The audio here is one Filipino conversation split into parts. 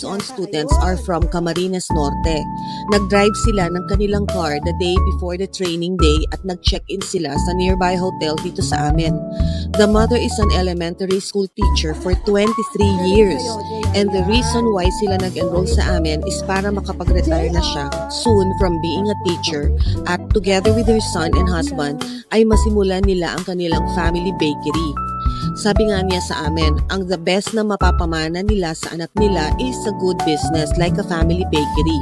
On students are from Camarines Norte. Nag-drive sila ng kanilang car the day before the training day at nag-check-in sila sa nearby hotel dito sa amin. The mother is an elementary school teacher for 23 years and the reason why sila nag-enroll sa amin is para makapag-retire na siya soon from being a teacher at together with her son and husband ay masimulan nila ang kanilang family bakery. Sabi nga niya sa amin, ang the best na mapapamana nila sa anak nila is a good business like a family bakery.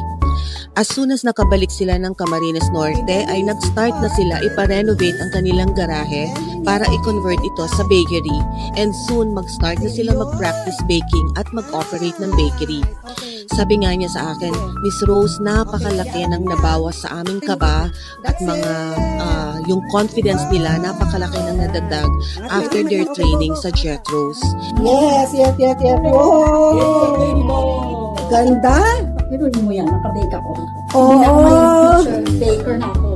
As soon as nakabalik sila ng Camarines Norte ay nag-start na sila ipa-renovate ang kanilang garahe para i-convert ito sa bakery and soon mag-start na sila mag-practice baking at mag-operate ng bakery. Sabi nga niya sa akin, Miss Rose, napakalaki ng nabawas sa aming kaba at yung confidence nila, napakalaki ng nadagdag after their training sa Jetros. Yes. Wow! Ganda! Pero mo yan, nakabake ako. Oo. Hindi na ako yung teacher, baker na ako.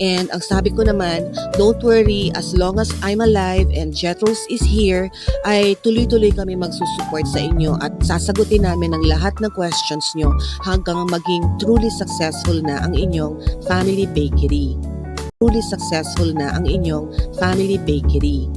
And ang sabi ko naman, don't worry, as long as I'm alive and Jetros is here, ay tuloy-tuloy kami magsusupport sa inyo at sasagutin namin ang lahat ng questions nyo hanggang maging truly successful na ang inyong family bakery. Truly successful na ang inyong family bakery.